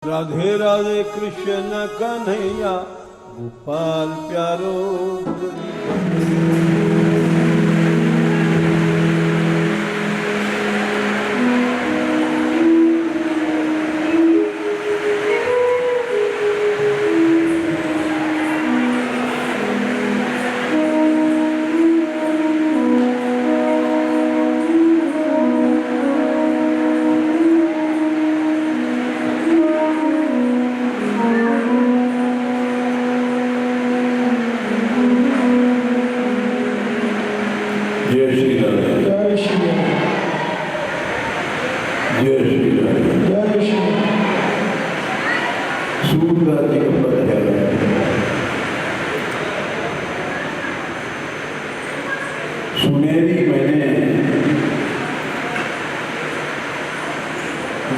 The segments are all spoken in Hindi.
राधे राधे कृष्ण कन्हैया गोपाल प्यारो। सुनेरी मैंने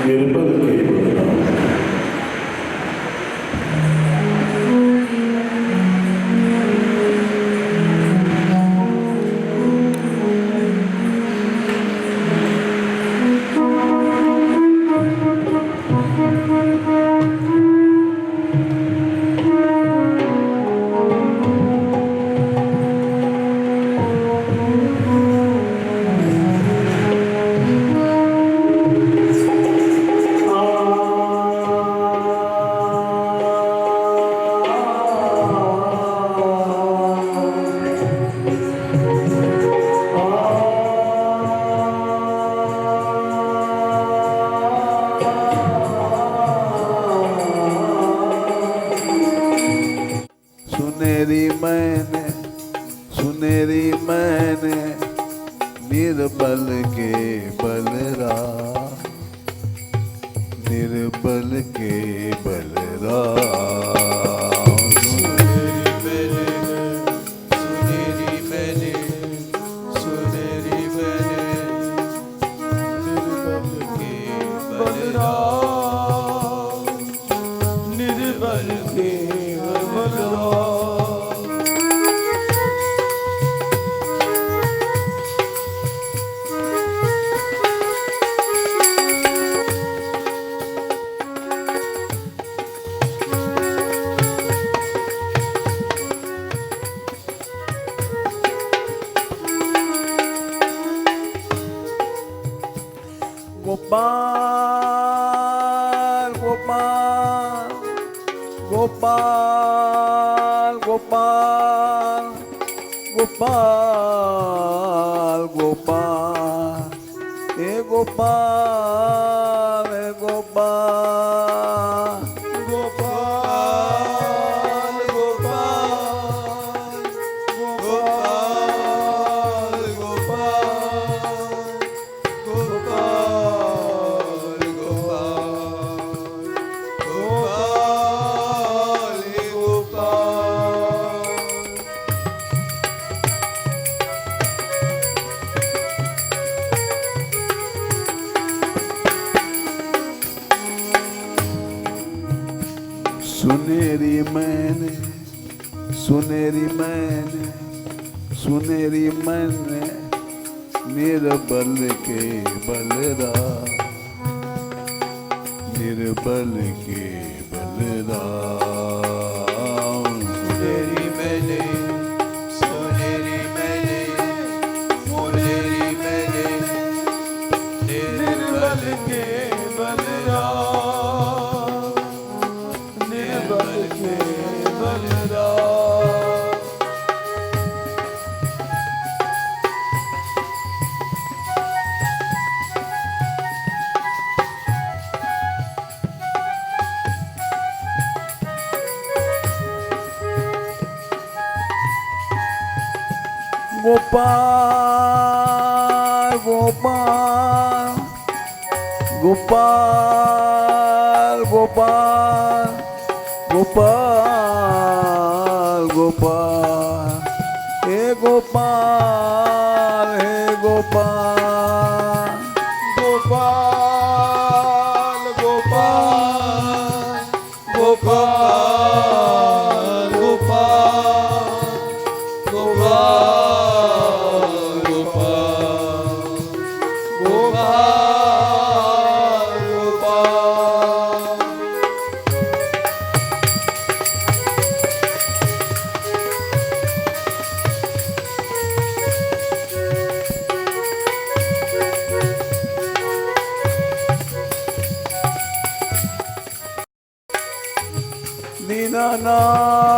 निर्बल के बोलता सुनेरी मैंने निर्बल के बलरा, निर्बल के बलरा। गोपाल गोपाल गोपाल गोपाल गोपाल गोपाल हे गोपाल हे गोपाल गोपाल गोपाल गोपाल गोपाल सुनेरी मैंने सुनेरी मैंने सुनेरी मैंने निर्बल के बलरा, निर्बल के बलरा। सुनेरी मैंने सुनेरी मैंने सुनेरी मैंने निर्बल के बलरा, गोपाल गोपाल गोपाल गोपाल गोपाल गोपाल हे गोपाल हे गोपाल गोपाल गोपाल गोपाल गोपाल गोपाल गोपाल गोपाल दीनानाथ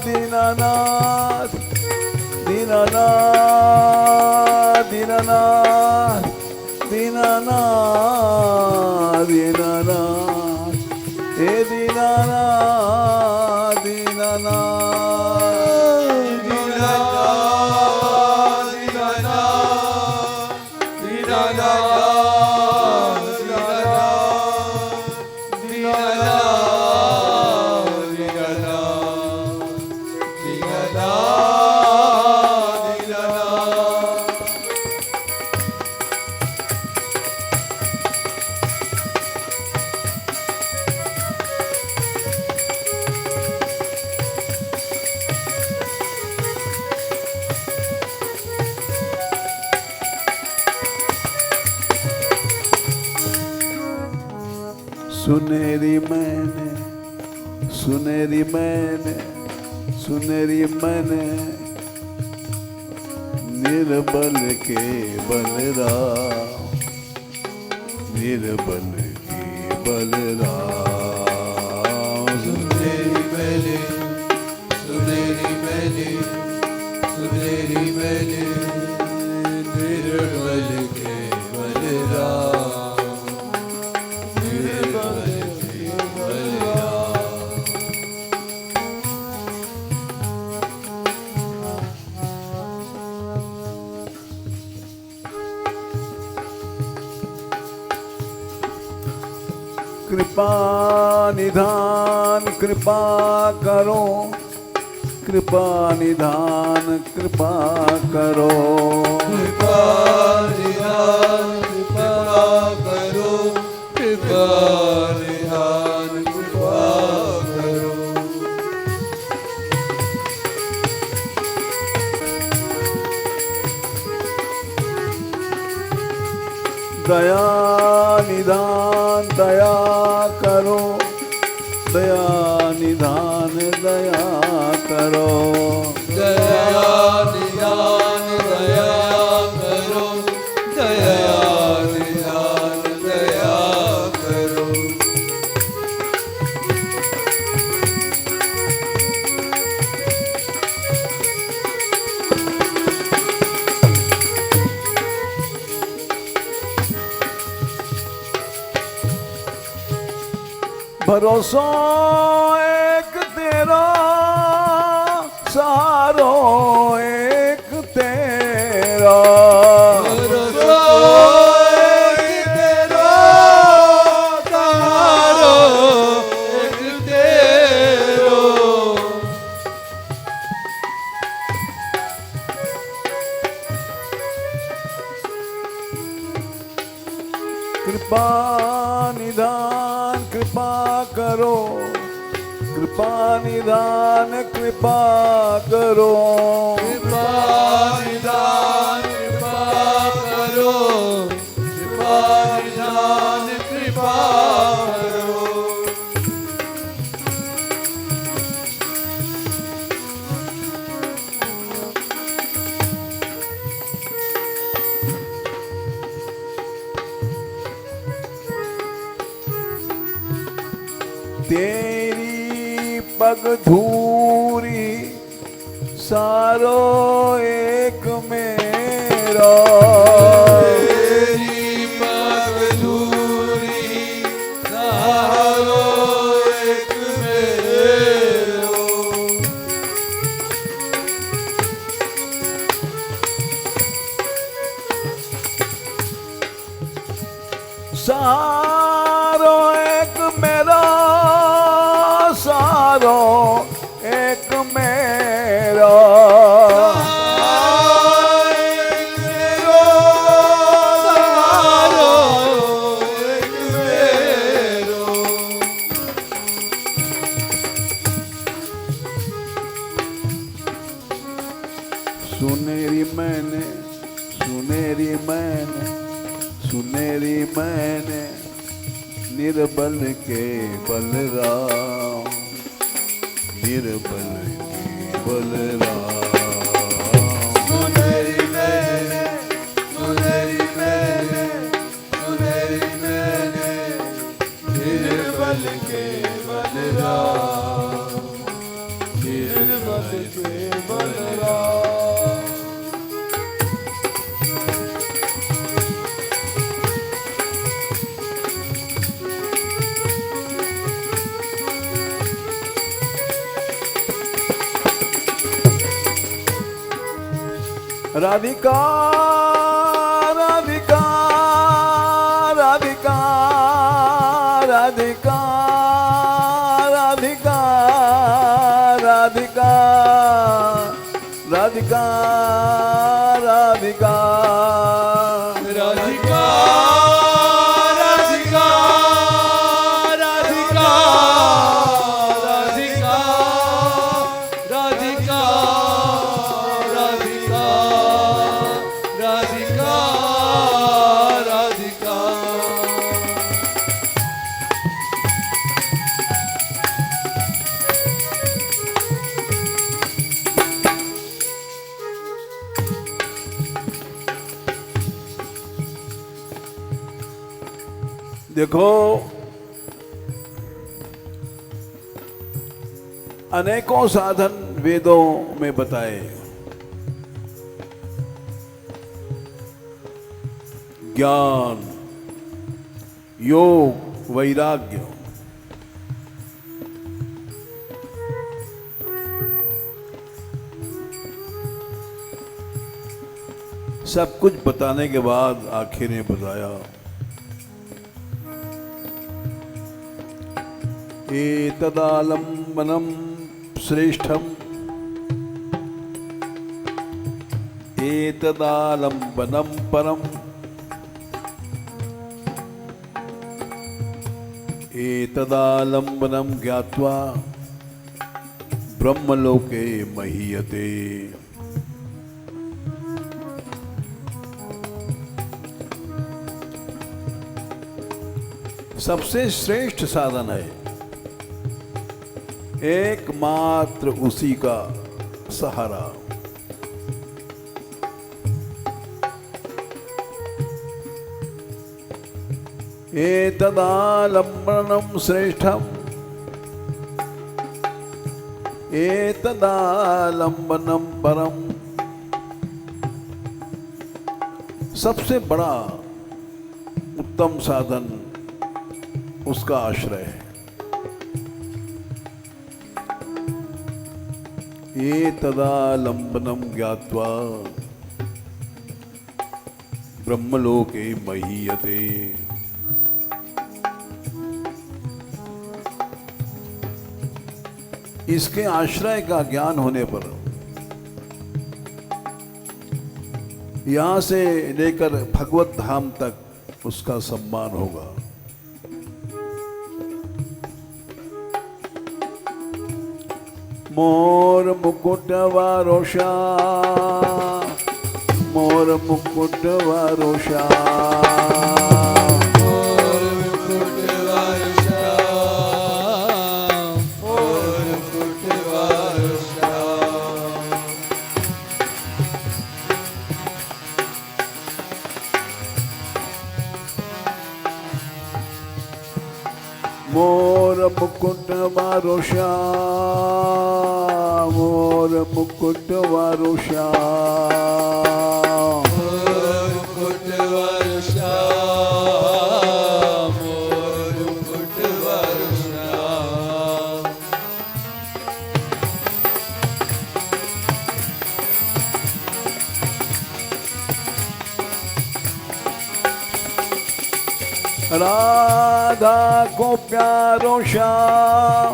दीनानाथ दीनानाथ दीनानाथ दीनानाथ दीनानाथ हे दीनानाथ सुनेरी मैंने सुनेरी मैंने सुनेरी मैंने निर्बल के बलराम निर्बल के बलराम सुनेरी मैंने सुनेरी मैंने सुनेरी मैंने निर्बल के बलराम निर्बल के बलराम कृपा निधान कृपा करो कृपा निधान कृपा करो कृपा निधान कृपा करो कृपा निधान कृपा करो दया निधान दया करो दया निधान दया करो दया निधान दया करो दया निधान दया करो भरोसा एक तेरा सहारो एक तेरा भरोसा एक तेरा सहारो एक तेरो कृपा निधान कृपा करो कृपा निधान कृपा करो कृपा निधान कृपा करो कृपा निधान कृपा करो तेरी पग धूरी सारो एक मेरा तेरी पग धूरी सहारो एक मेरो सारो एक मेरा सारो एक मेरा एक मेरो सहारो एक मेरो सुनेरी मैंने सुनेरी मैंने सुनेरी मैंने निर्बल के बलराम निर्बल के बलराम सुनेरी मैंने सुनेरी मैंने सुनेरी मैंने निर्बल निर्बल के बलराम, निर्बल के बलराम। राधिका राधिका राधिका राधिका राधिका राधिका राधिका राधिका राधिका राधिका राधिका राधिका राधिका राधिका राधिका राधिका। देखो, अनेकों साधन वेदों में बताए। ज्ञान, योग, वैराग्य, सब कुछ बताने के बाद आखिर ने बताया एतदालम्बनम श्रेष्ठम, एतदालम्बनम परम, एतदालम्बनम ज्ञात्वा ब्रह्मलोके महीयते। सबसे श्रेष्ठ साधन है, एकमात्र उसी का सहारा। एतदालम्बनम श्रेष्ठम, एतदालम्बनम परम, सबसे बड़ा उत्तम साधन उसका आश्रय है। एतदालम्बनम ज्ञात्वा ब्रह्मलोके महीयते। इसके आश्रय का ज्ञान होने पर यहां से लेकर भगवत धाम तक उसका सम्मान होगा। मोर मुकुट वारोषा, मोर मुकुट वारोषा, मोर मुकुट वारोषा, मोर मुकुट वारोषा। मोर मुकुट वारोषा, मोर मुकुट वारोषा, मोर मुकुट वारोषा, मोर मुकुट वारोषा। राधा को प्यारो श्याम,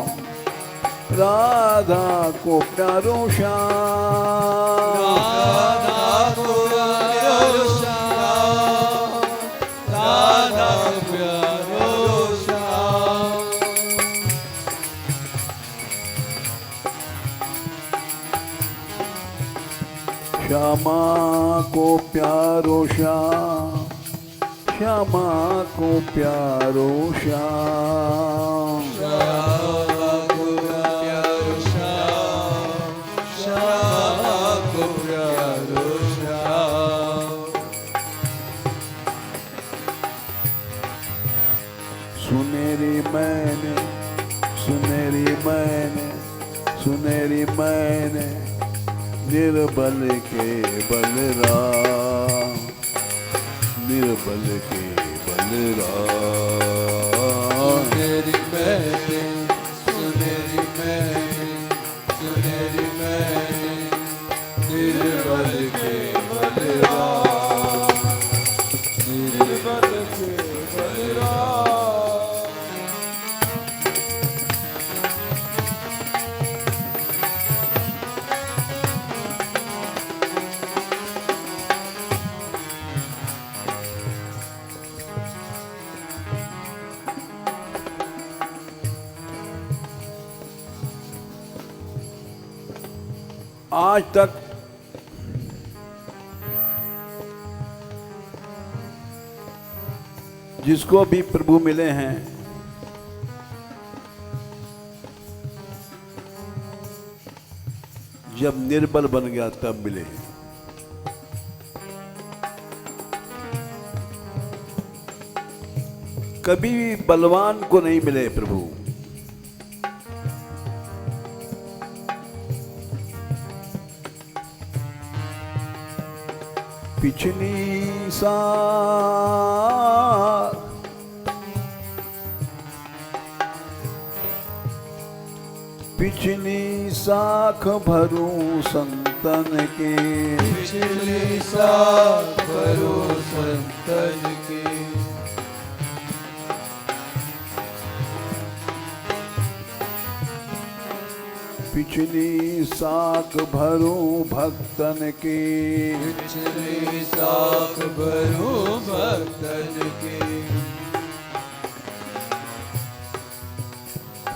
राधा को प्यारो श्याम, राधा को प्यारो श्याम, राधा को प्यारो श्याम। श्यामा को प्यारो श्याम, श्यामा को प्यारो श्याम, श्यामा को प्यारो श्याम, श्यामा को प्यारो श्याम। सुनेरी मैंने सुनेरी मैंने निर्बल के बलराम, निर्बल के बलराम। सुनेरी मैंने, सुनेरी मैंने, सुनेरी मैंने, निर्बल के बलराम, निर्बल के बलराम। आज तक जिसको भी प्रभु मिले हैं, जब निर्बल बन गया तब मिले। कभी भी बलवान को नहीं मिले प्रभु। पिछली साल पिछली साख भरूं संतन के, पिछली साख भरूं संतन के। पिछली साख भरूं भक्तन की, पिछली साख भरूं भक्तन की।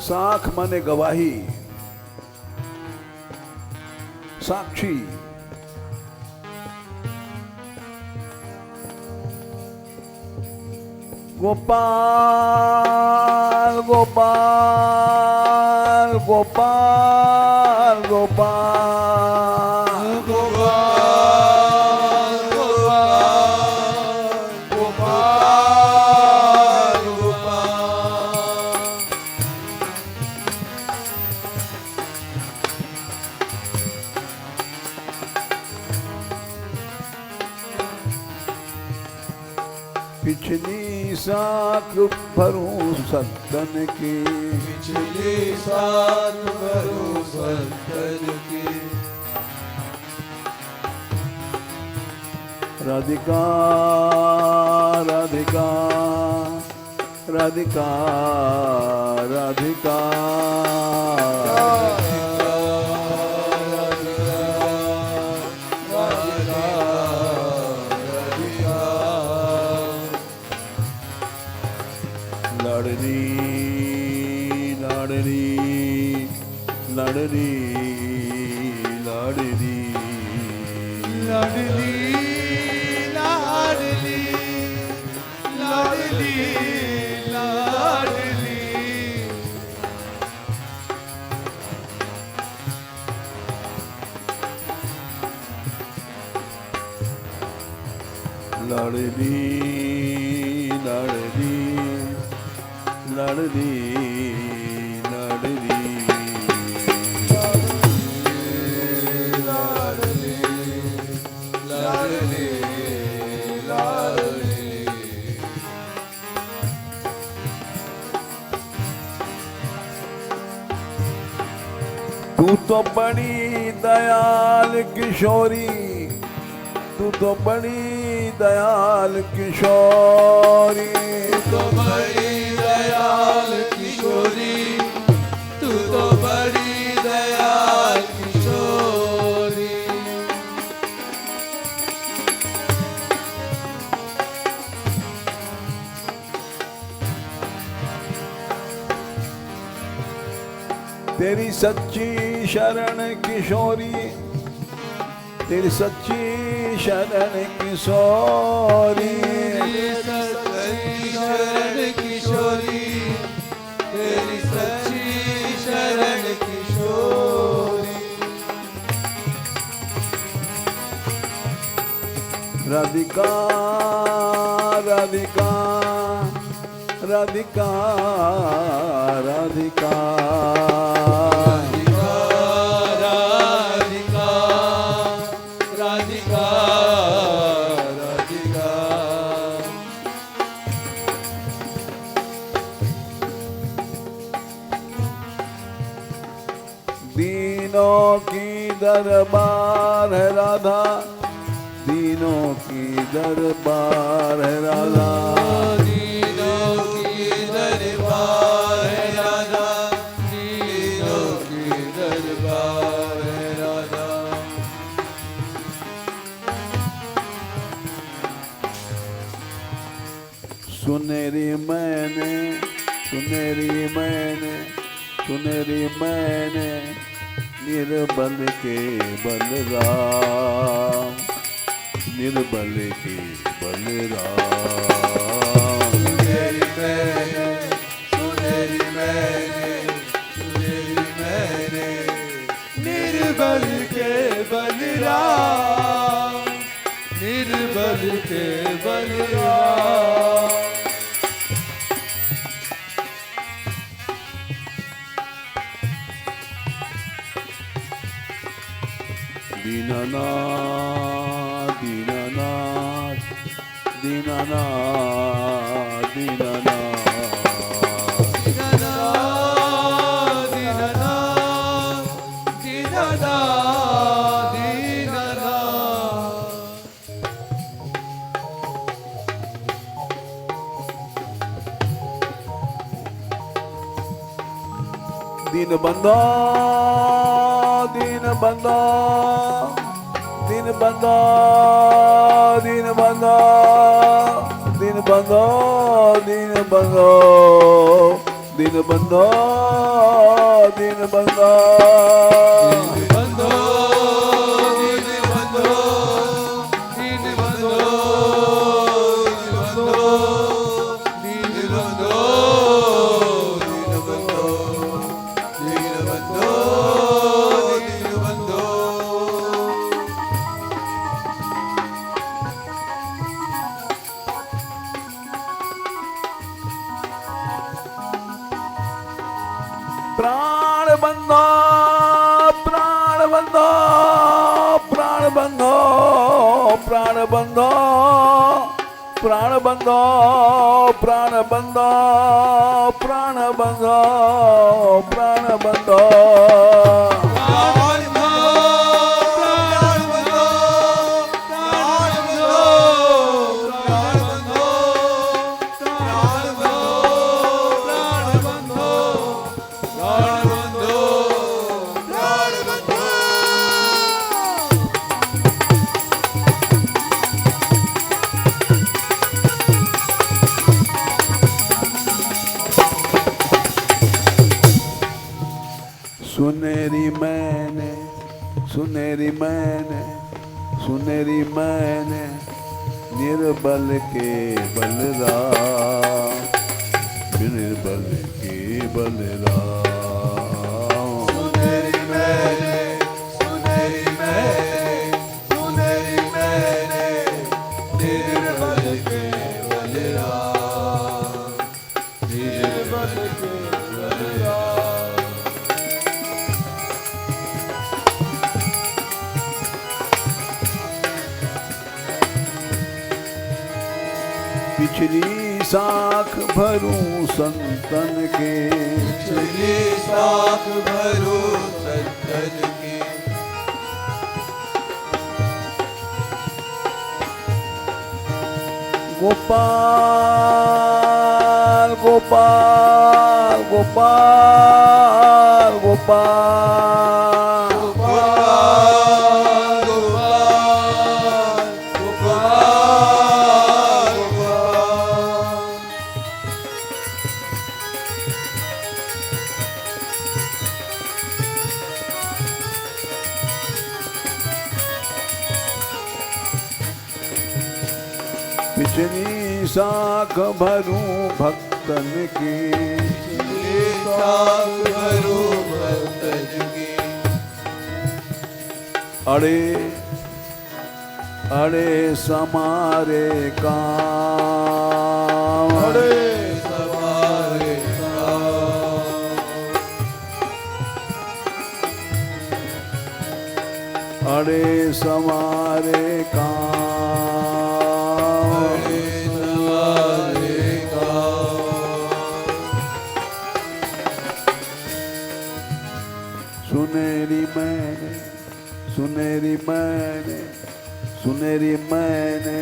साख माने गवाही, साक्षी। गोपाल गोपाल गोपाल गोपाल गोपाल गोपाल गोपाल गोपाल। पिछली साख भरूं संतन की, पिछली साख भरूं संतन की। राधिका राधिका राधिका राधिका लाडली लाडली लाडली लाडली लाडली लाडली लाडली लाडली। लाडली लाडली लाडली लाडली लाडली लाडली। तू तो बड़ी दयाल किशोरी, तू तो बड़ी दयाल किशोरी, तो बड़ी दयाल किशोरी, तू तो बड़ी दयाल किशोरी। तेरी सच्ची शरण किशोरी, तेरी सच्ची शरण किशोरी, तेरी सच्ची शरण किशोरी, तेरी सच्ची शरण किशोरी। राधिका राधिका राधिका राधिका राधिका दीनों की दरबार है राधा, दीनों की दरबार है राधा, दीनों की दरबार है राधा, दीनों की दरबार है राधा। सुनेरी मैंने, सुनेरी मैंने, सुनेरी मैंने निर्बल के बलराम, निर्बल के बलराम। सुनेरी मैंने, सुनेरी मैंने, सुनेरी मैंने निर्बल के बलराम, निर्बल के बलराम। दीननाथ, दीननाथ, दीननाथ, दीननाथ। दीननाथ, दीननाथ, दीननाथ, दीननाथ। दीनबंधो, दीनबंधो, दीनबंधो, दीनबंधो, दीनबंधो, दीनबंधो, दीनबंधो, दीनबंधो। बंधो, दीन बंधो, दीन बंधो, दीन बंधो, दीन बंधो, दीन बंधो, दीन बंधो। प्राण बंधो, प्राण बंधो, प्राण बंधो, प्राण बंधो, प्राण बंधो, प्राण बंधो, प्राण बंधो, प्राण बंधो। प्राण बंधो, प्राण बंधो, प्राण बंधो, प्राण बंधो, प्राण बंधो, प्राण बंधो, प्राण बंधो। सुनेरी मैंने, सुनेरी मैंने, सुनेरी मैंने निर्बल के बलराम, निर्बल के बलराम। सुनेरी मैंने, सुनेरी मैंने, सुनेरी मैंने निर्बल के बलराम, निर्बल के बलराम। पिछली साख भरूं संतन के, पिछली साख भरो सज्जन की, गोपाल, गोपाल, गोपाल, गोपाल। गोपाल, गोपाल, गोपाल, गोपाल। पिछली साख भरूं भक्तन की, पिछली साख भरो भक्तन की, अड़े अड़े समारे काम, अड़े सवारे काम, अड़े समारे काम। अड़े सवारे काम। सुनेरी मैंने, सुनेरी मैंने, सुनेरी मैंने,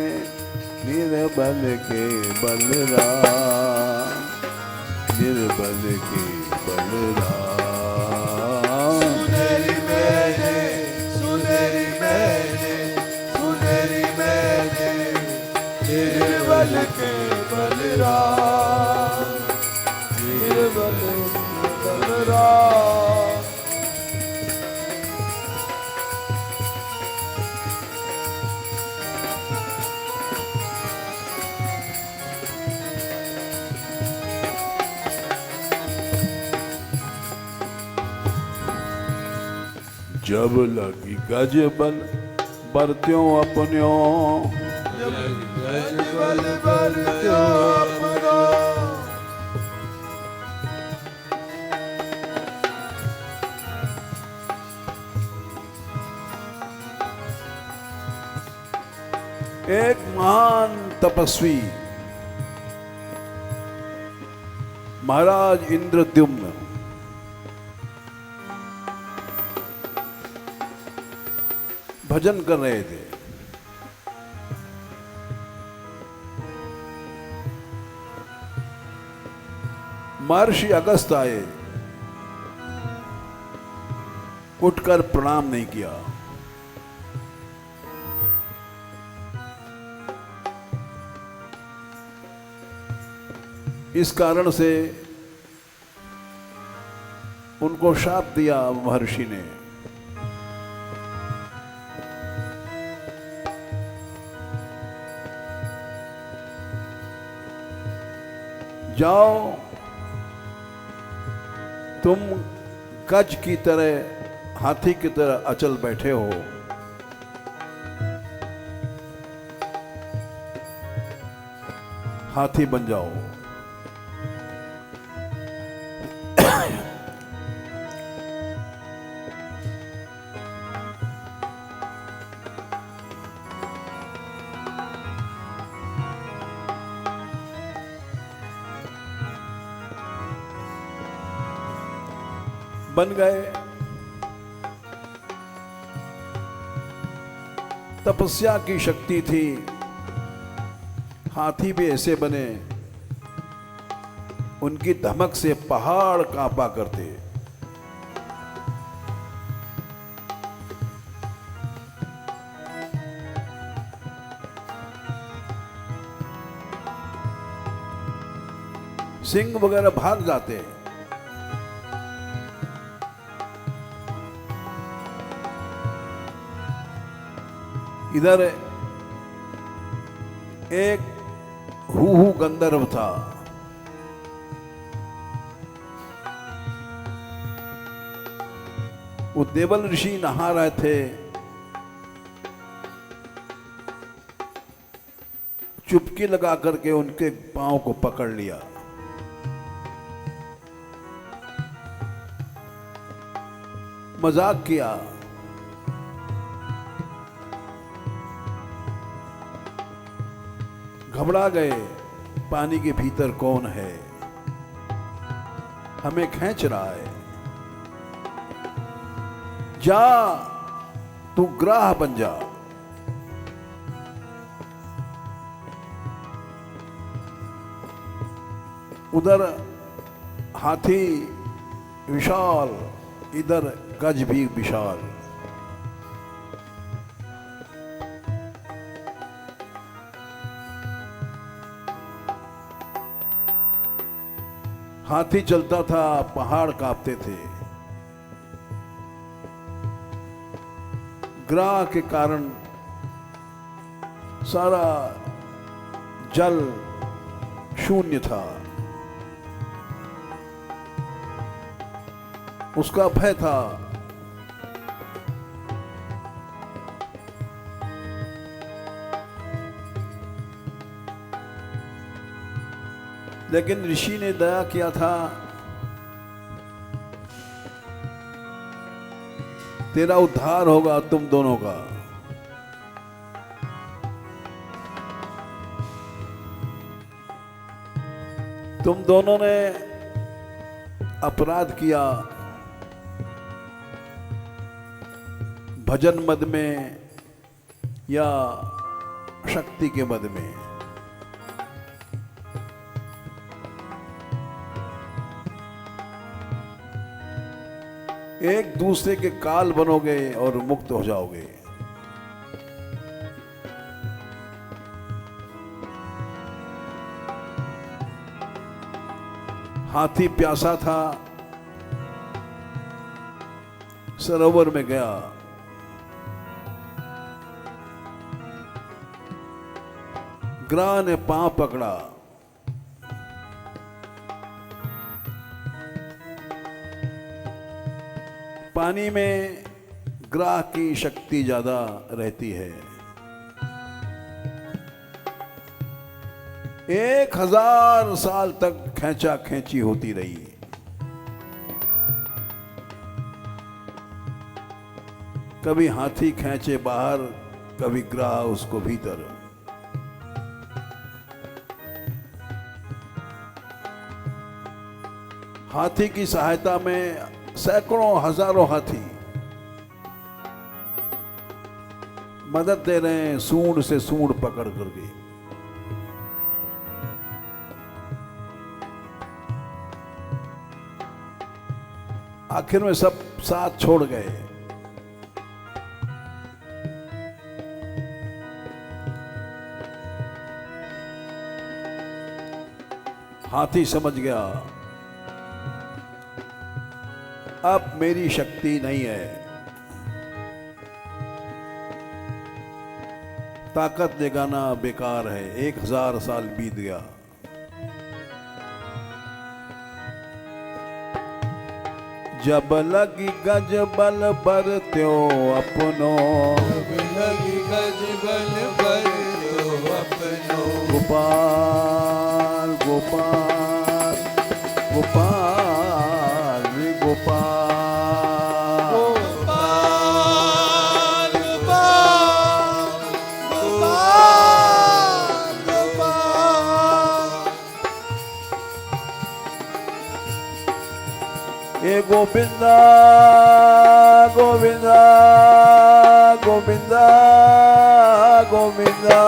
निर्बल के बलराम, निर्बल के बलराम। सुनेरी मैंने, सुनेरी मैंने, सुनेरी मैंने, निर्बल के बलराम, निर्बल के बलराम। जब लगी गज बल बरत्यों अपन्यों, गज बल बरत्यो अपनो, एक महान तपस्वी महाराज इंद्रद्युम्न भजन कर रहे थे। महर्षि अगस्त आए, उठकर प्रणाम नहीं किया। इस कारण से उनको शाप दिया महर्षि ने। जाओ, तुम गज की तरह, हाथी की तरह अचल बैठे हो, हाथी बन जाओ। बन गए। तपस्या की शक्ति थी, हाथी भी ऐसे बने, उनकी धमक से पहाड़ कांपा करते। सिंह वगैरह भाग जाते। इधर एक हूहू गंधर्व था, वो देवल ऋषि नहा रहे थे। चुपकी लगा करके उनके पांव को पकड़ लिया। मजाक किया। घबरा गए, पानी के भीतर कौन है, हमें खींच रहा है। जा, तू ग्राह बन जा। उधर हाथी विशाल, इधर गज भी विशाल। हाथी चलता था, पहाड़ कांपते थे। ग्राह के कारण सारा जल शून्य था। उसका भय था। लेकिन ऋषि ने दया किया था, तेरा उद्धार होगा तुम दोनों का। तुम दोनों ने अपराध किया, भजन मद में या शक्ति के मद में। एक दूसरे के काल बनोगे और मुक्त हो जाओगे। हाथी प्यासा था, सरोवर में गया। ग्राह ने पांव पकड़ा, पानी में ग्राह की शक्ति ज्यादा रहती है। 1000 साल तक खींचा खींची होती रही। कभी हाथी खींचे बाहर, कभी ग्राह उसको भीतर। हाथी की सहायता में सैकड़ों हजारों हाथी मदद दे रहे हैं, सूंड से सूंड पकड़ करके। आखिर में सब साथ छोड़ गए। हाथी समझ गया अब मेरी शक्ति नहीं है, ताकत जगाना बेकार है। 1000 साल बीत गया। जब लगी गज बल बरत्यो अपनो, जब लगी गज बल बरत्यो अपनो। गोपाल गोपाल गोपाल गोपाल गोपाल गोपाल गोपाल। ए गोविंदा गोविंदा गोविंदा गोविंदा।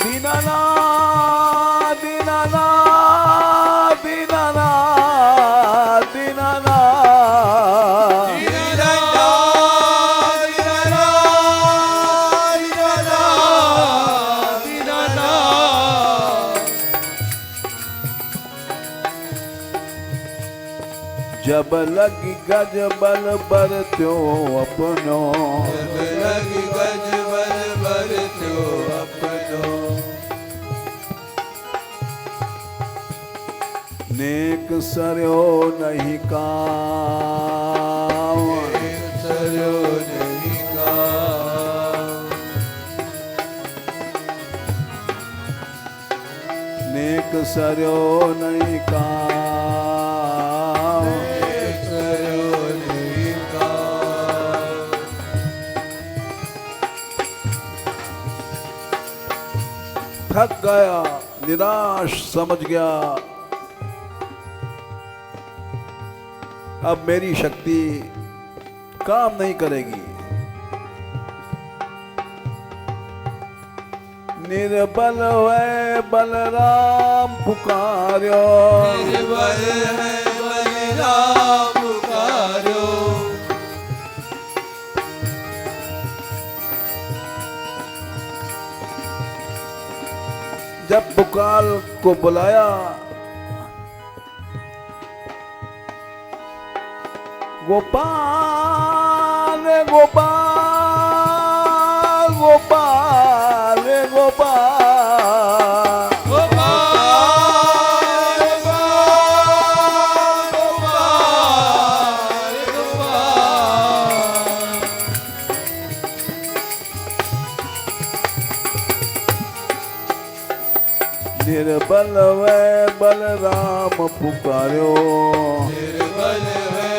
दीनानाथ दीनानाथ दीनानाथ दीनानाथ। जब लगी गज बल बरत्यो अपनो, जब लगी गज बल बरत्यो अपनो। नेक सरयो नहीं काम, नेक सरयो नहीं काम। नेक सरयो नहीं काम। नेक सरयो नहीं काम। थक गया, निराश समझ गया अब मेरी शक्ति काम नहीं करेगी। निर्बल है बलराम पुकार्यो, निर्बल है बलराम पुकार्यो। जब पुकार को बुलाया गोपाल गोपाल गोपाल गोपाल। निर्बल वे बलराम पुकार्यो, निर्बल है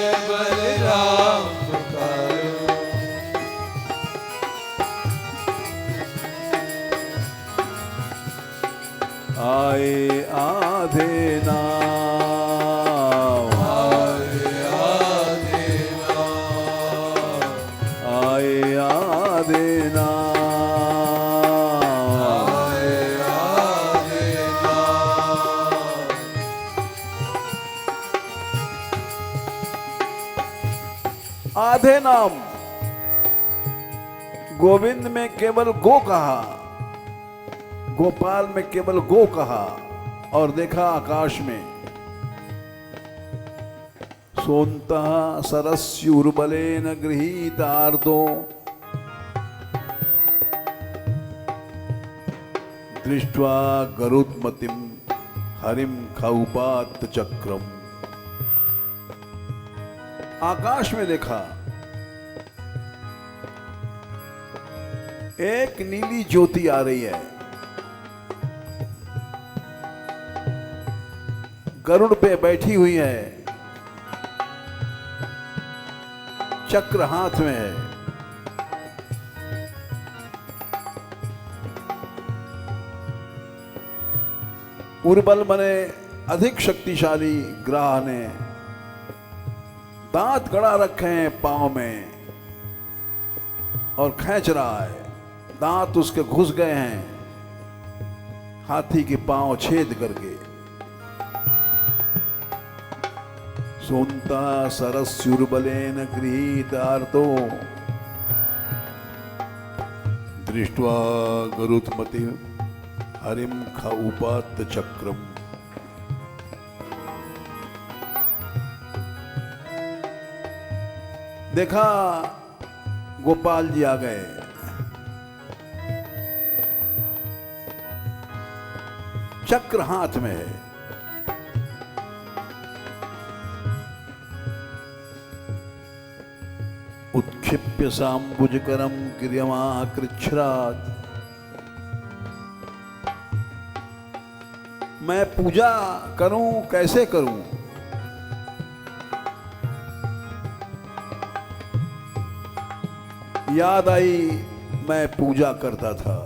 राम पुकारो। आए आधे नाव, आए आधे नाव, आए आधे नाव, आए आधे नाव। आधे नाम। गोविंद में केवल गो कहा, गोपाल में केवल गो कहा, और देखा आकाश में सोनता सरस्युर्बलेन गृहीतार्दो दृष्ट्वा गरुत्मतिम हरिम खौपात चक्रम। आकाश में देखा एक नीली ज्योति आ रही है, गरुड़ पे बैठी हुई है, चक्र हाथ में है। उर्बल बने अधिक शक्तिशाली ग्राह ने दांत गड़ा रखे हैं पांव में और खींच रहा है, दांत उसके घुस गए हैं हाथी के पांव छेद करके। सोनता सरस्युर्बलेन गृहीतार्तो दृष्ट्वा गरुत्मति हरिम खौपात चक्रम। देखा गोपाल जी आ गए, चक्र हाथ में है। उत्क्षिप्य साम्बुजकरम क्रियमाकृच्छ्रात्। मैं पूजा करूं, कैसे करूं? याद आई मैं पूजा करता था।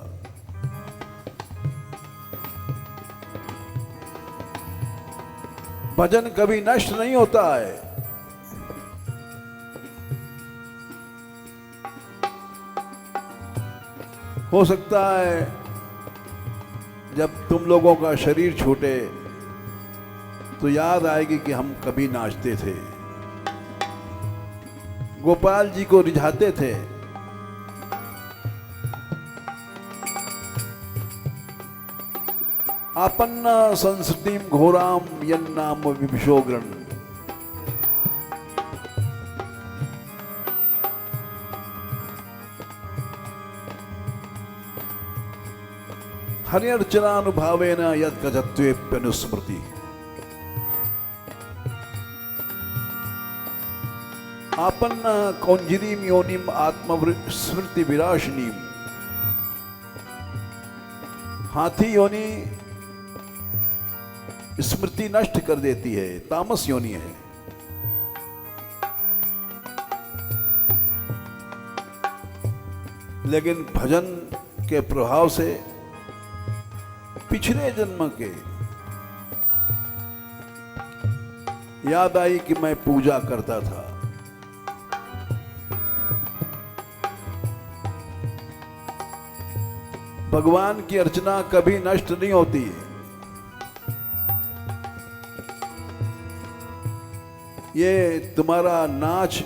भजन कभी नष्ट नहीं होता है। हो सकता है जब तुम लोगों का शरीर छूटे तो याद आएगी कि हम कभी नाचते थे, गोपाल जी को रिझाते थे। आपन्न संस्कृतिम घोराम यन्नाम विभुषोग्रन। हरिर्चनानुभावेन यद्गजत्वेप्यनुस्मृति। आपन्न कौंजिरीम योनिम आत्मस्मृति विराशिनीम। हाथी योनि स्मृति नष्ट कर देती है, तामस योनि है। लेकिन भजन के प्रभाव से पिछले जन्म के याद आई कि मैं पूजा करता था। भगवान की अर्चना कभी नष्ट नहीं होती है। ये तुम्हारा नाच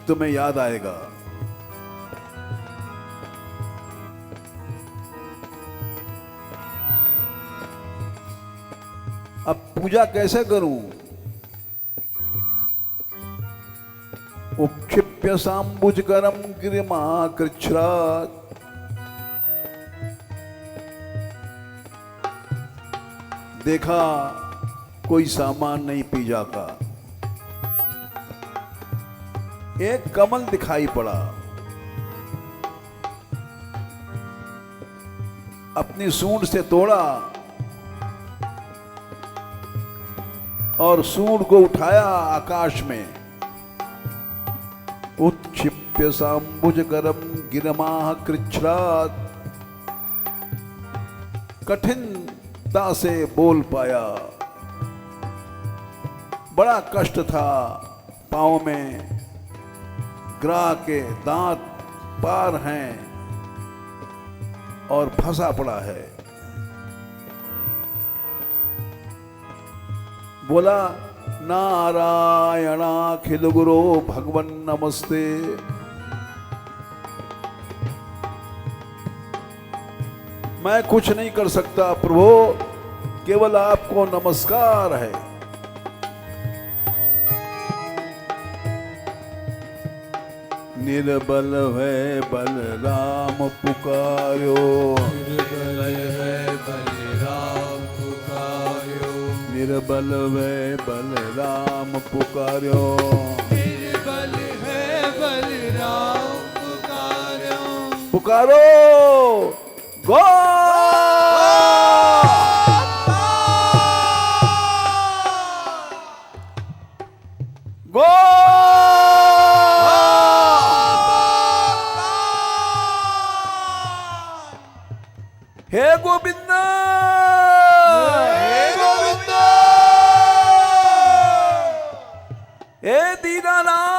तुम्हें याद आएगा। अब पूजा कैसे करूं? उक्षिप्य साम्बुजकरम गिरिमाकृच्छ्रात्। देखा कोई सामान नहीं पूजा का। एक कमल दिखाई पड़ा, अपनी सूंड से तोड़ा और सूंड को उठाया आकाश में उत्क्षिप्य साम्बुजकरम गिरमाह कृच्छ्रात्, कठिनता से बोल पाया। बड़ा कष्ट था, पांव में ग्राह के दांत पार हैं और फंसा पड़ा है। बोला नारायणाखिल गुरो भगवन नमस्ते। मैं कुछ नहीं कर सकता प्रभु, केवल आपको नमस्कार है। निर्बल है बलराम पुकार्यो, निर्बल है बलराम पुकार्यो, निर्बल है बलराम पुकार्यो, निर्बल है बलराम पुकार्यो, पुकारो गो गो हे गोविंद, हे गोविंद, हे दीनानाथ,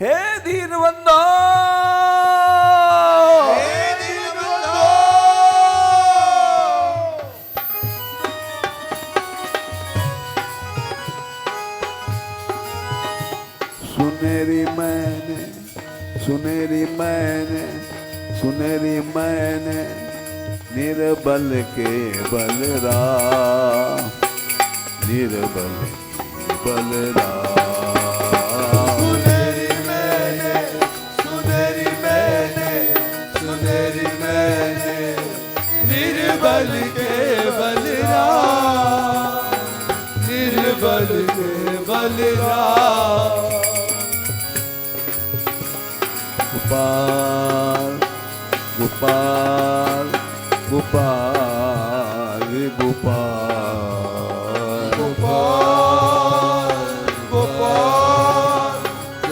हे दीनबंधो, सुनेरी मैंने निर्बल के बलराम, निर्बल के बलराम। सुनेरी मैंने, निर्बल के बलराम, निर्बल के बलराम। गोपाल गोपाल गोपाल गोपाल गोपाल गोपाल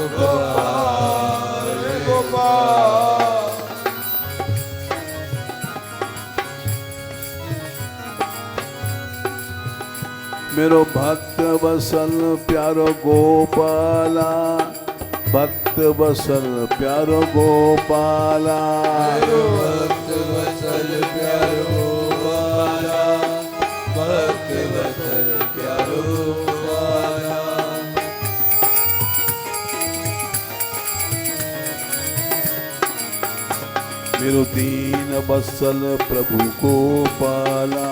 गोपाल गोपाल। मेरो भक्त वसल प्यारो गोपाला, भक्त वसल प्यारो गोपाला, भक्त वत्सल प्यारो गोपाला, भक्त वत्सल प्यारो गोपाला। मेरो दीन वत्सल प्रभु गोपाला,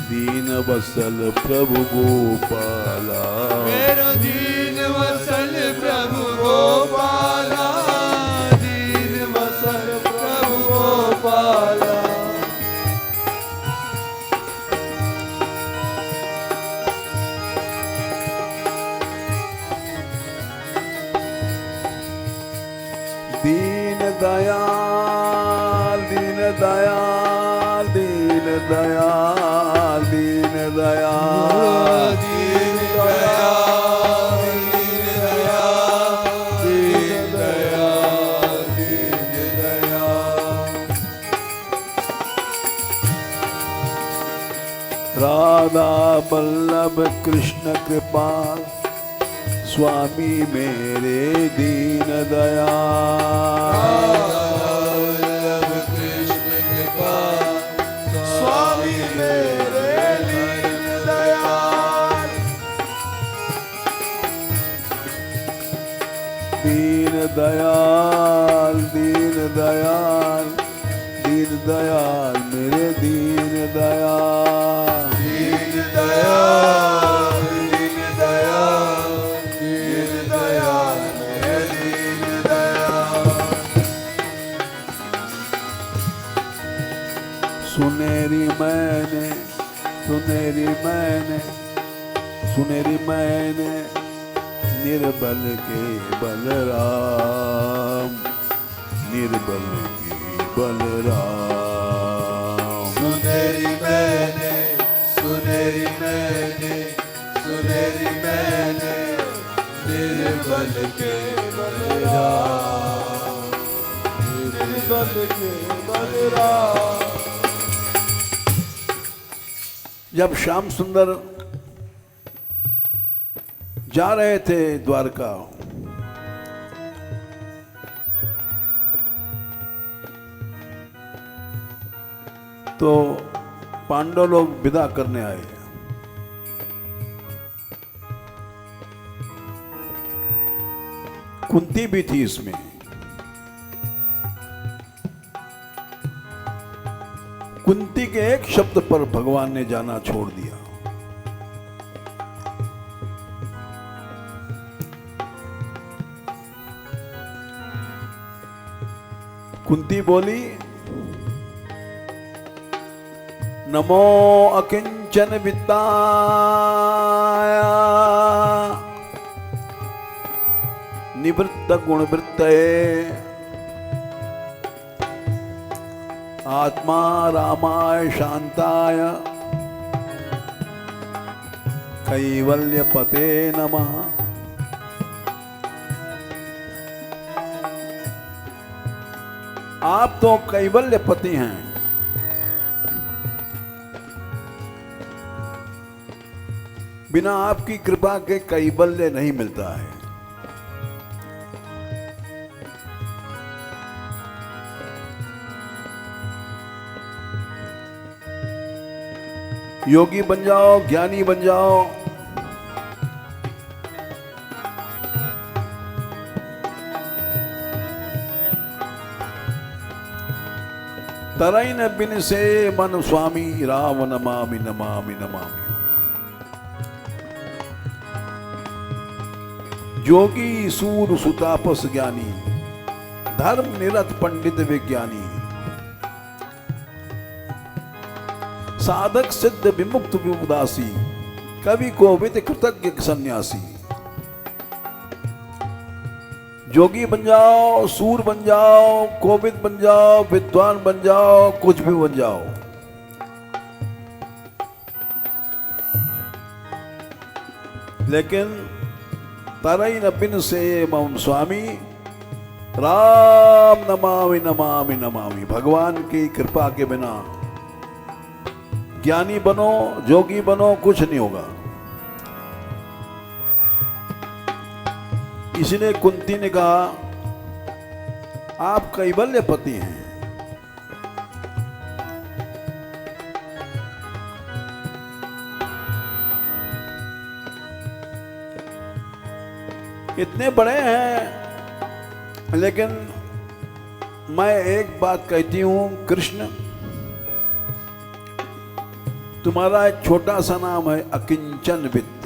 दीन वत्सल प्रभु गोपाला, मेरो दीन वत्सल प्रभु गोपाला, दीन वत्सल प्रभु गोपाला। दीन दयाल दीन दयाल दीन दयाल दीन दयाल दीन दयाल, दीन दयाल, दीन दयाल, दीन दयाल। राधा वल्लभ कृष्ण कृपाल, स्वामी मेरे दीन दयाल। वल्लभ कृष्ण कृपाल, स्वामी मेरे दीन दयाल। दीन दयाल दीन दयाल दीन दयाल मेरे दीन दयाल। दीन दयाल, दीन दयाल, दीन दयाल, मेरे दीन दयाल। सुनेरी मैंने निर्बल के बलराम, निर्बल के बलराम। सुनेरी मैंने निर्बल के बलराम, निर्बल के बलराम। जब श्याम सुंदर जा रहे थे द्वारका, तो पांडव लोग विदा करने आए। कुंती भी थी इसमें। कुंती के एक शब्द पर भगवान ने जाना छोड़ दिया। कुंती बोली, नमो अकिंचन वित्ताय निवृत्त गुणवृत्तये आत्मा रामाय शांताय कैवल्यपते नमः। आप तो कैवल्यपति हैं, बिना आपकी कृपा के कैवल्य नहीं मिलता है। योगी बन जाओ, ज्ञानी बन जाओ, तरैन बिन से मन स्वामी राम नमामि नमामि नमामि। जोगी सूर सुतापस ज्ञानी धर्म निरत पंडित विज्ञानी साधक सिद्ध विमुक्त विमुदासी कवि कोविद कृतज्ञ सन्यासी। जोगी बन जाओ, सूर बन जाओ, कोविद बन जाओ, विद्वान बन जाओ, कुछ भी बन जाओ, लेकिन तरैन बिन से मम स्वामी राम नमामि नमामि नमामि। भगवान की कृपा के बिना ज्ञानी बनो, जोगी बनो, कुछ नहीं होगा। इसलिए कुंती ने कहा, आप कैवल्यपति हैं, इतने बड़े हैं, लेकिन मैं एक बात कहती हूं, कृष्ण तुम्हारा एक छोटा सा नाम है अकिंचन वित्त।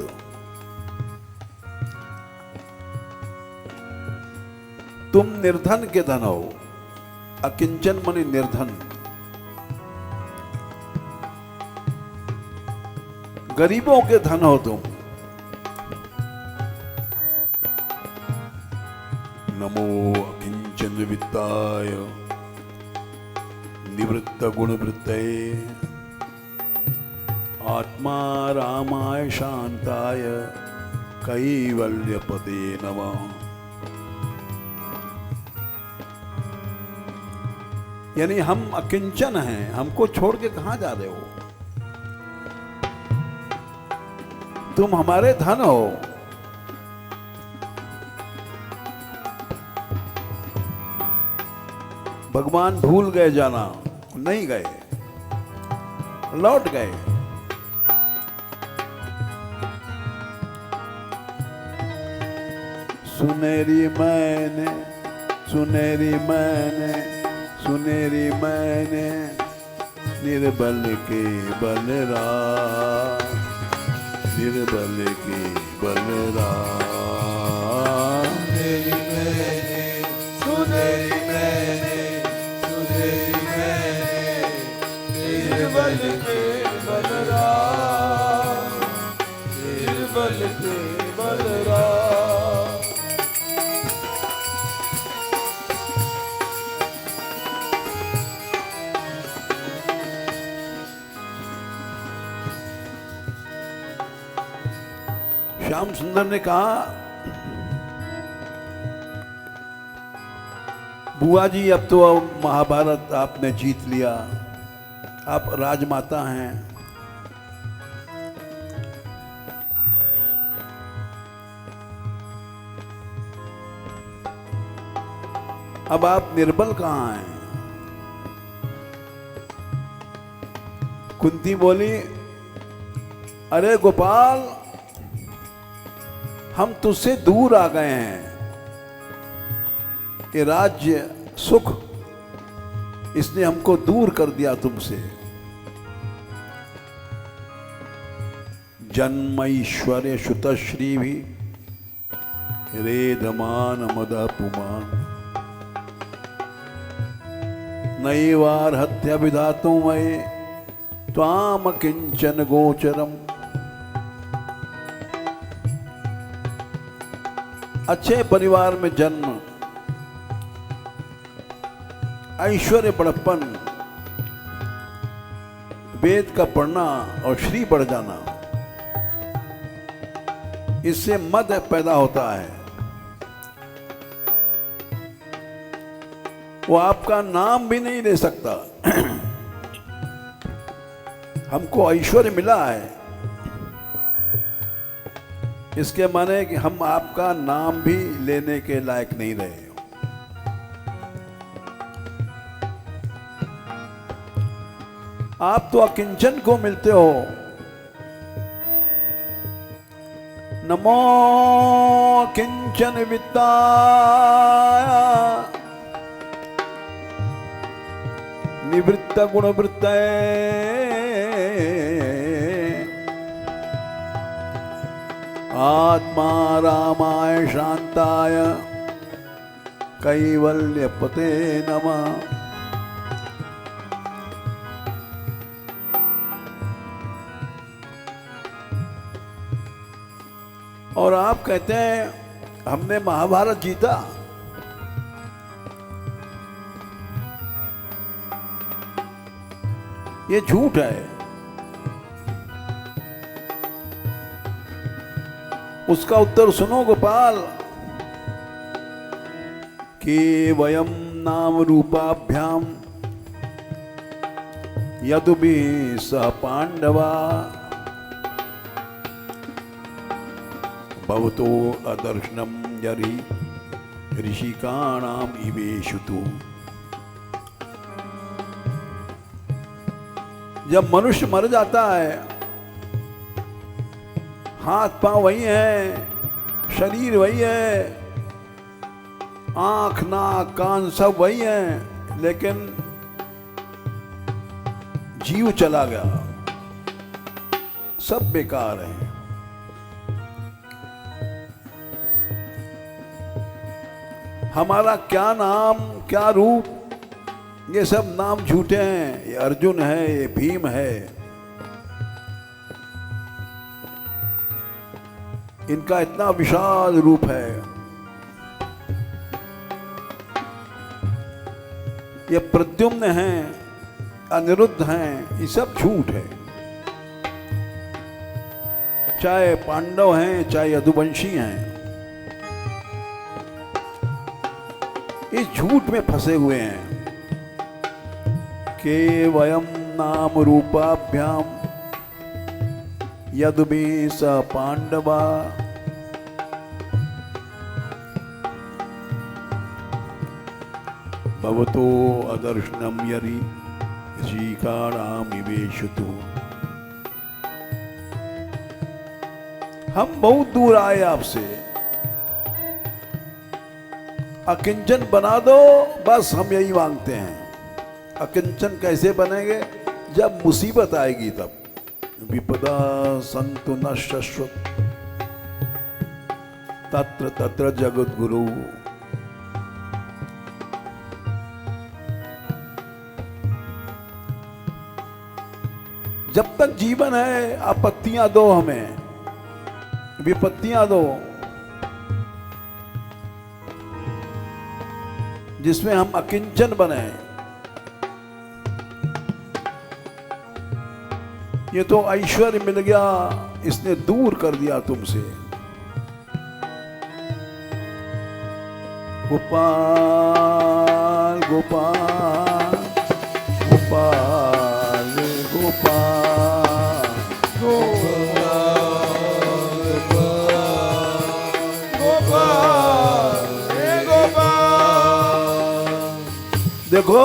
तुम निर्धन के धन हो, अकिंचन मनी निर्धन। गरीबों के धन हो तुम। नमो अकिंचन वित्ताय निवृत्त गुणवृत्तये आत्मा रामाय शांताय कैवल्यपते नमः। यानी हम अकिंचन हैं, हमको छोड़ के कहां जा रहे हो? तुम हमारे धन हो। भगवान भूल गए जाना, नहीं गए, लौट गए। सुनेरी मैंने, सुनेरी मैंने, सुनेरी मैंने निर्बल के बलराम, निर्बल के बलराम। सुनेरी मैंने, सुनेरी मैंने, सुनेरी मैंने निर्बल के बलराम, निर्बल के बलराम। श्याम सुंदर ने कहा, बुआ जी, अब तो महाभारत आपने जीत लिया, आप राजमाता हैं। अब आप निर्बल कहाँ हैं? कुंती बोली, अरे गोपाल, हम तुझसे दूर आ गए हैं। ये राज्य सुख, इसने हमको दूर कर दिया तुमसे। जन्म ऐश्वर्य श्रुतश्री भी रेधमान मद पुमान, नैवार हत्या विधातु मये त्वाम किंचन गोचरम। अच्छे परिवार में जन्म, ऐश्वर्य बड़प्पन, वेद का पढ़ना और श्री बढ़ जाना, इससे मद पैदा होता है। वो आपका नाम भी नहीं ले सकता। हमको ऐश्वर्य मिला है, इसके माने कि हम आपका नाम भी लेने के लायक नहीं रहे। आप तो अकिंचन को मिलते हो। नमो किंचन वित्ताय निवृत्त गुणवृत्तये आत्मा रामाय शांताय कैवल्यपते नमः। और आप कहते हैं हमने महाभारत जीता। ये झूठ है। उसका उत्तर सुनो गोपाल, कि वयम नाम रूपाभ्याम यदुभि सह पांडवा भवतो अदर्शनम यरि ऋषिकाणाम इवेशुतु। जब मनुष्य मर जाता है, हाथ पांव वही है, शरीर वही है, आंख नाक कान सब वही है, लेकिन जीव चला गया, सब बेकार है। हमारा क्या नाम क्या रूप, ये सब नाम झूठे हैं। ये अर्जुन है, ये भीम है, इनका इतना विशाल रूप है। ये प्रद्युम्न हैं, अनिरुद्ध हैं, ये सब झूठ है। चाहे पांडव हैं, चाहे यदुवंशी हैं, इस झूठ में फंसे हुए हैं। के वयम नाम रूपाभ्याम यदुभि स पांडवा भवतो अदर्शनम यरि ऋषिकाणामिवेशुतु। हम बहुत दूर आए आपसे, अकिंचन बना दो, बस हम यही मांगते हैं। अकिंचन कैसे बनेंगे? जब मुसीबत आएगी तब। विपदा संतु न शश्वत तत्र तत्र जगत गुरु। जब तक जीवन है, आपत्तियां दो, हमें विपत्तियां दो, जिसमें हम अकिंचन बने। ये तो ऐश्वर्य मिल गया, इसने दूर कर दिया तुमसे। गोपाल गोपाल गोपाल गोपाल गोपाल हे गोपाल। देखो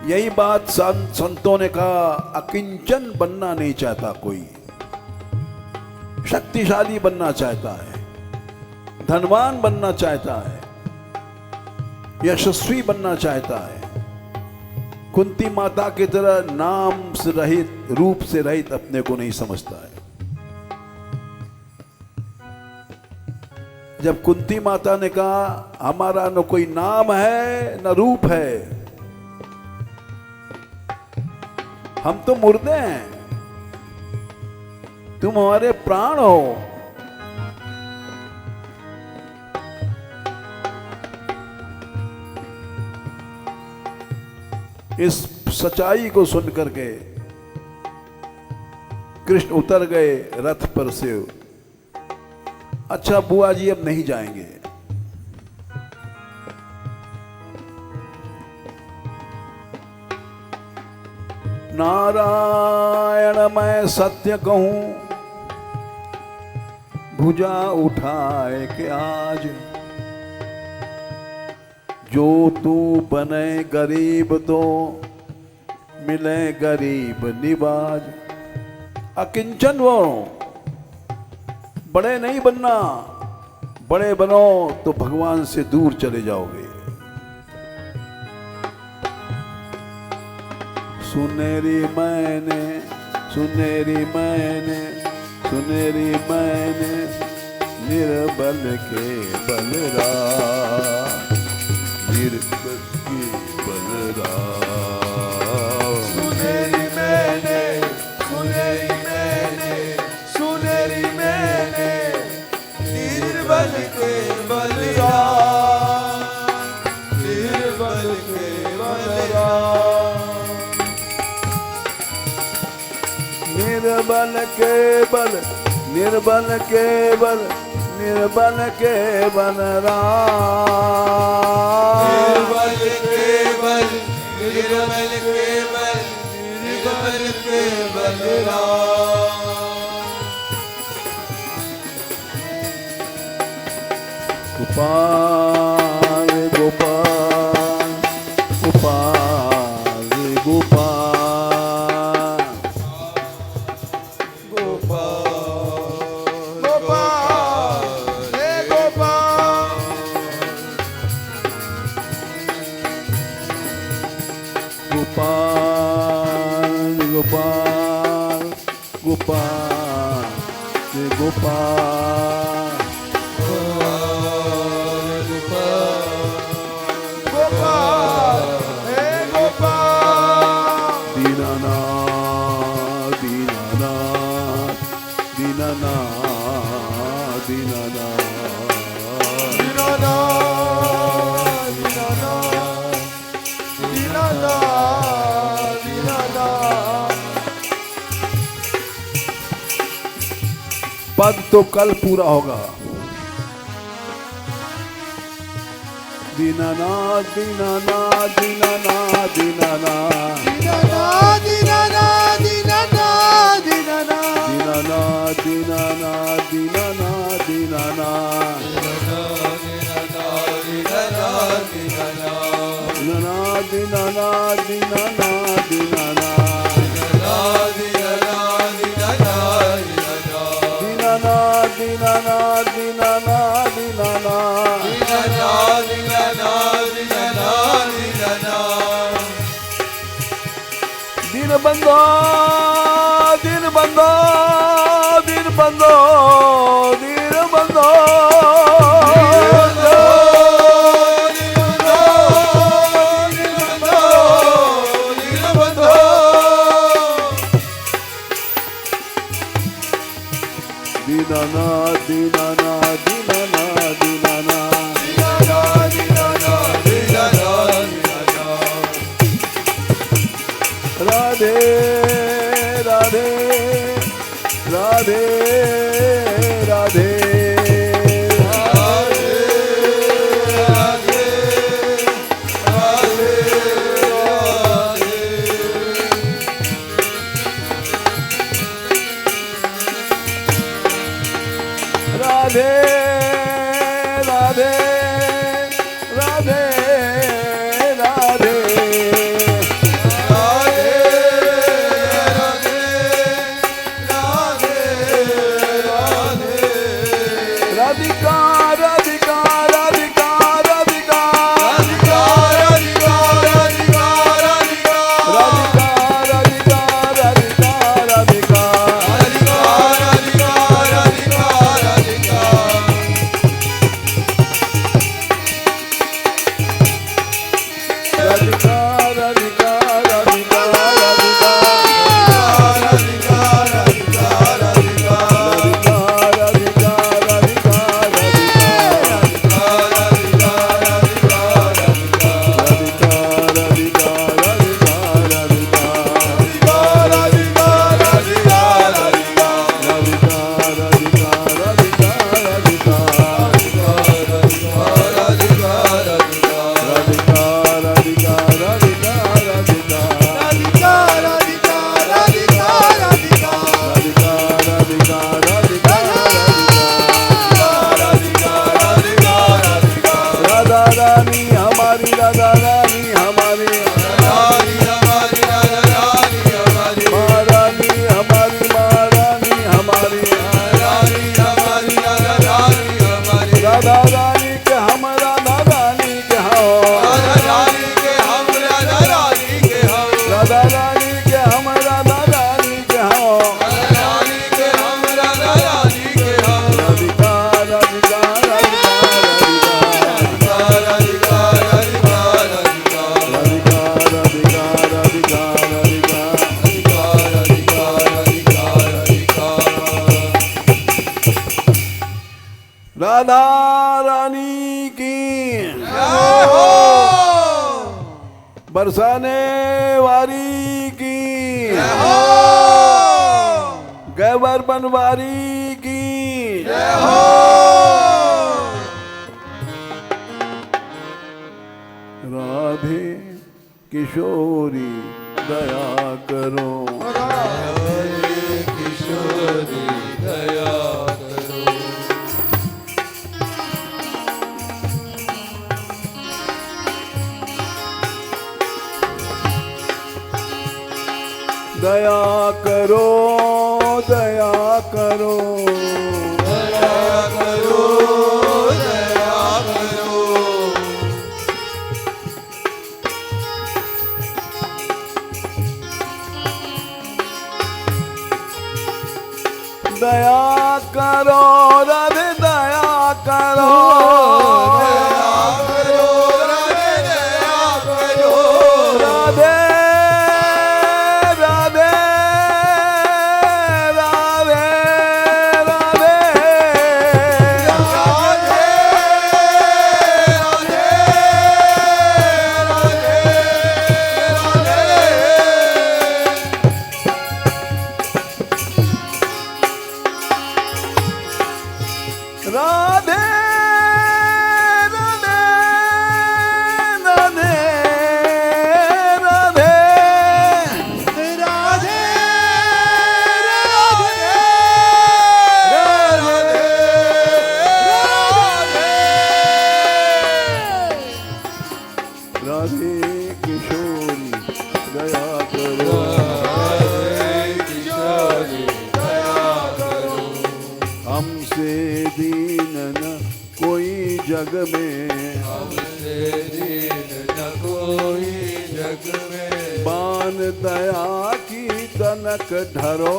यही बात संतों ने कहा, अकिंचन बनना नहीं चाहता कोई, शक्तिशाली बनना चाहता है, धनवान बनना चाहता है, यशस्वी बनना चाहता है। कुंती माता की तरह नाम से रहित, रूप से रहित अपने को नहीं समझता है। जब कुंती माता ने कहा हमारा न कोई नाम है न रूप है, हम तो मुर्दे हैं, तुम हमारे प्राण हो। इस सच्चाई को सुन करके कृष्ण उतर गए रथ पर से। अच्छा बुआ जी अब नहीं जाएंगे। नारायण मैं सत्य कहूं, भुजा उठाए के आज, जो तू बने गरीब तो मिले गरीब निवाज। अकिंचन वो, बड़े नहीं बनना, बड़े बनो तो भगवान से दूर चले जाओगे। सुनेरी मैंने सुनेरी मैंने सुनेरी मैंने निर्बल के बलरा, निर्बल के बलरा। सुनेरी मैंने सुनेरी मैंने सुनेरी मैंने निर्बल के बलराम, निर्बल के बलराम। निर्बल के बल, निर्बल के बल, निर्बल के बल राम। निर्बल के बल, निर्बल के बल, निर्बल के बल राम। गोपाल गोपाल गोपाल गोपाल गोपाल गोपाल हे गोपाल। गोपाल गोपाल गोपाल गोपाल गोपाल हे गोपाल। दीनानाथ दीनानाथ दीनानाथ दीनानाथ दीनानाथ दीनानाथ दीनानाथ। पद तो कल पूरा होगा। दीनानाथ दीनानाथ दीनानाथ दीनानाथ दीनानाथ दीनानाथ दीनानाथ दीनानाथ दीनानाथ दीनानाथ दीनानाथ दीनानाथ दीनानाथ दीनानाथ दीनानाथ दीनानाथ दीनानाथ दीनानाथ दीन बंदो दिन बंदो दिन बंदो दिन बंदो दीनानाथ दीनानाथ दीनानाथ दीनानाथ राधे राधे राधे राधे राधे राधा रानी की बरसाने वाली की गैबर बनवारी की राधे किशोरी दया करो किशोरी दया करो दया करो दया करो दया करो दया करो दया करो राधे दया करो दया करो राधे दया करो राधे राधे राधे राधे राधे राधे राधे राधे राधे राधे किशोरी दया करो किशोरी दया करो हमसे दीन न कोई जग में हमसे दीन न कोई जग में बान दया की तनक ढरो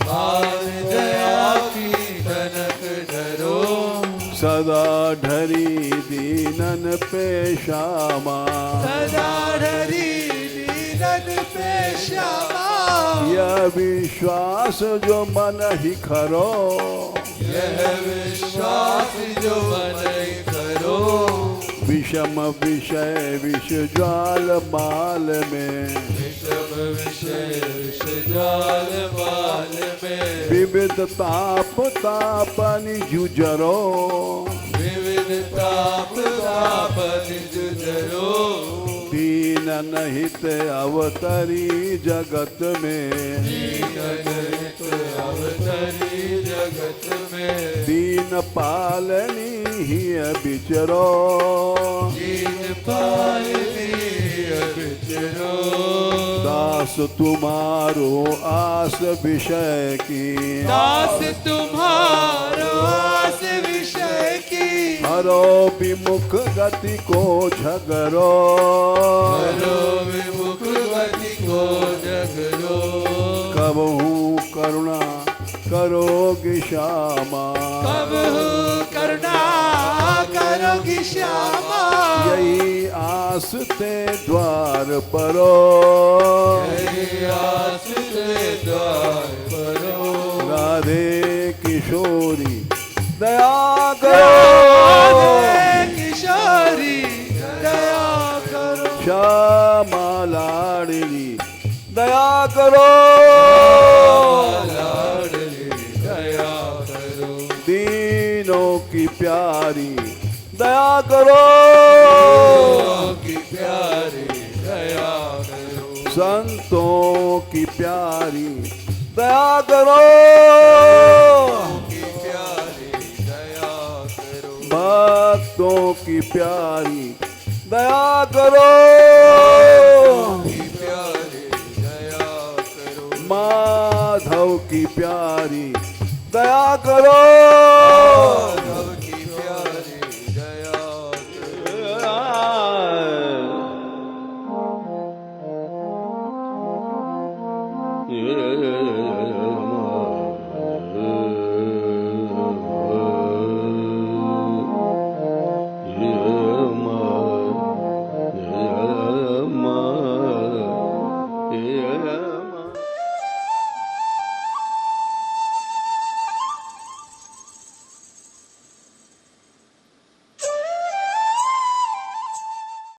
मान दया की तनक धरो सदा ढरी दीनन पे श्यामा सदा ढरी दीनन पे श्यामा यह विश्वास जो मन ही खरो यह विश्वास जो मन करो विषम विषय विष ज्वाल माल में विषम विषय विष जाल बाल में विविध ताप तापनि जुजरो विविध ताप ताप निज जरो दीन नहित अवतरी जगत में दीनहित अवतरी जगत में दीन पालनी ही बिचरो दीन पालनी बिचरो दास तुम्हारो आस विषय की दास तुम्हारो आस विषय की हरो विमुख गति को झगरो करो विमुख गति को जगरो कबहू करुणा करोगी श्यामा कब करुणा करोगी श्यामा यही आस ते द्वार परो यही आस से द्वार परो राधे किशोरी दया करो राधे किशोरी दया करो श्यामा लाडली दया करो लाडली दया करो दीनों की प्यारी दया करो की प्यारी दया करो संतों की प्यारी दया करो की प्यारी दया करो भक्तों की प्यारी दया करो की प्यारी दया करो माधव की प्यारी दया करो